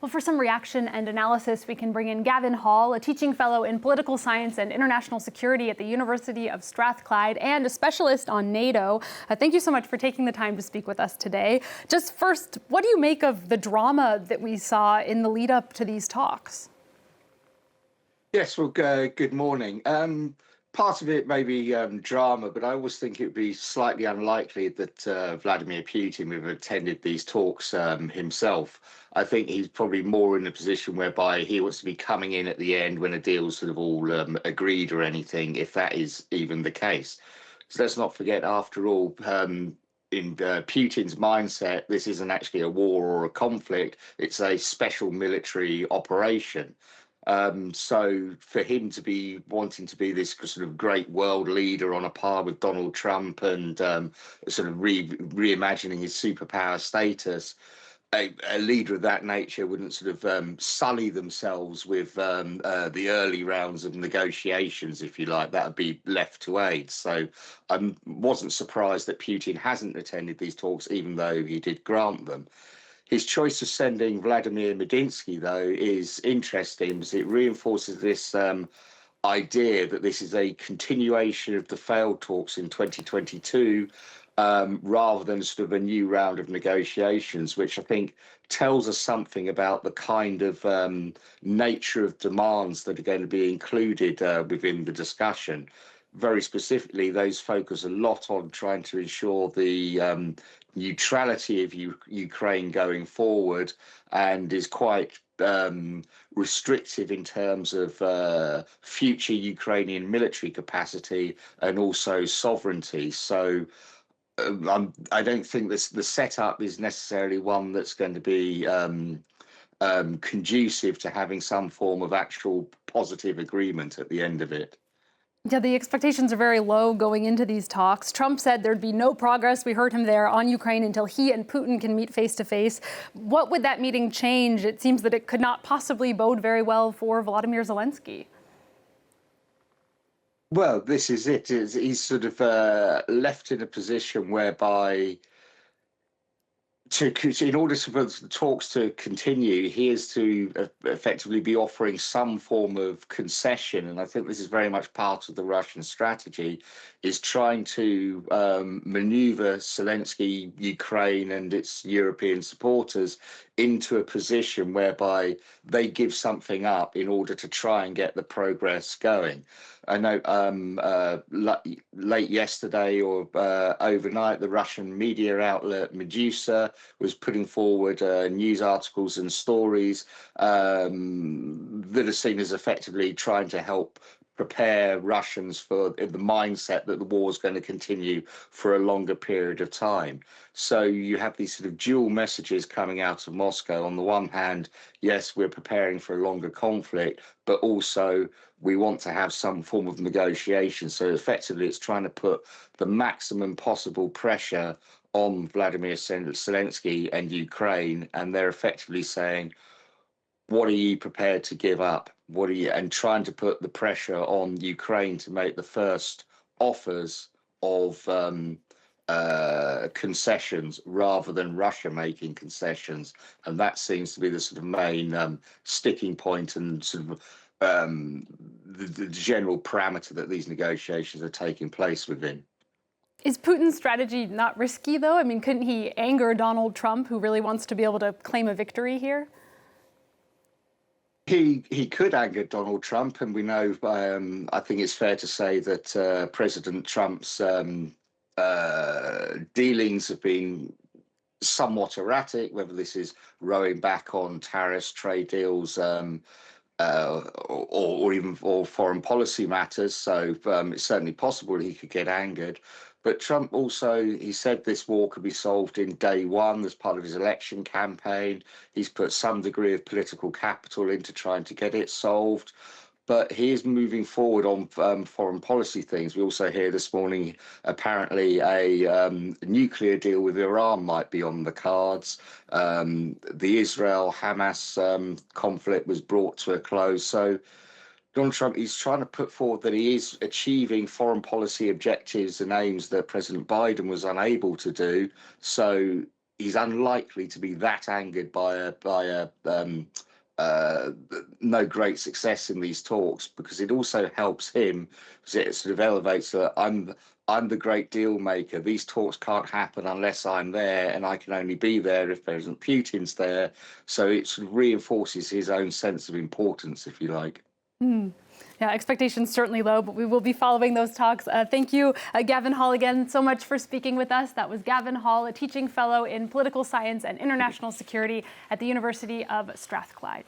Well, for some reaction and analysis, we can bring in Gavin Hall, a teaching fellow in political science and international security at the University of Strathclyde and a specialist on NATO. Thank you so much for taking the time to speak with us today. Just first, what do you make of the drama that we saw in the lead up to these talks? Yes, well, good morning. Part of it may be drama, but I always think it would be slightly unlikely that Vladimir Putin would have attended these talks himself. I think he's probably more in a position whereby he wants to be coming in at the end when a deal's sort of all agreed or anything, if that is even the case. So let's not forget, after all, in Putin's mindset, this isn't actually a war or a conflict, it's a special military operation. So for him to be wanting to be this sort of great world leader on a par with Donald Trump and sort of reimagining his superpower status, a leader of that nature wouldn't sort of sully themselves with the early rounds of negotiations, if you like. That would be left to aides. So I wasn't surprised that Putin hasn't attended these talks, even though he did grant them. His choice of sending Vladimir Medinsky, though, is interesting because it reinforces this idea that this is a continuation of the failed talks in 2022 rather than sort of a new round of negotiations, which I think tells us something about the kind of nature of demands that are going to be included within the discussion. Very specifically, those focus a lot on trying to ensure the neutrality of Ukraine going forward, and is quite restrictive in terms of future Ukrainian military capacity and also sovereignty. So I don't think the setup is necessarily one that's going to be conducive to having some form of actual positive agreement at the end of it. Yeah, the expectations are very low going into these talks. Trump said there'd be no progress, we heard him there, on Ukraine until he and Putin can meet face to face. What would that meeting change? It seems that it could not possibly bode very well for Vladimir Zelensky. Well, this is it. He's sort of left in a position whereby in order for the talks to continue, he is to effectively be offering some form of concession. And I think this is very much part of the Russian strategy, is trying to maneuver Zelensky, Ukraine and its European supporters into a position whereby they give something up in order to try and get the progress going. I know late yesterday or overnight, the Russian media outlet Medusa was putting forward news articles and stories that are seen as effectively trying to help prepare Russians for the mindset that the war is going to continue for a longer period of time. So you have these sort of dual messages coming out of Moscow. On the one hand, yes, we're preparing for a longer conflict, but also we want to have some form of negotiation. So effectively, it's trying to put the maximum possible pressure on Vladimir Zelensky and Ukraine, and they're effectively saying, what are you prepared to give up? And trying to put the pressure on Ukraine to make the first offers of concessions rather than Russia making concessions. And that seems to be the sort of main sticking point and sort of the general parameter that these negotiations are taking place within. Is Putin's strategy not risky, though? I mean, couldn't he anger Donald Trump, who really wants to be able to claim a victory here? He could anger Donald Trump, and we know, I think it's fair to say that President Trump's dealings have been somewhat erratic, whether this is rowing back on tariffs, trade deals, or even foreign policy matters. So it's certainly possible he could get angered. But Trump also, he said this war could be solved in day one as part of his election campaign. He's put some degree of political capital into trying to get it solved. But he is moving forward on foreign policy things. We also hear this morning, apparently, a nuclear deal with Iran might be on the cards. The Israel-Hamas conflict was brought to a close. So Donald Trump is trying to put forward that he is achieving foreign policy objectives and aims that President Biden was unable to do. So he's unlikely to be that angered by no great success in these talks, because it also helps him, because it sort of elevates that I'm the great deal maker. These talks can't happen unless I'm there, and I can only be there if President Putin's there. So it sort of reinforces his own sense of importance, if you like. Yeah, expectations certainly low, but we will be following those talks. Thank you, Gavin Hall, again so much for speaking with us. That was Gavin Hall, a teaching fellow in political science and international security at the University of Strathclyde.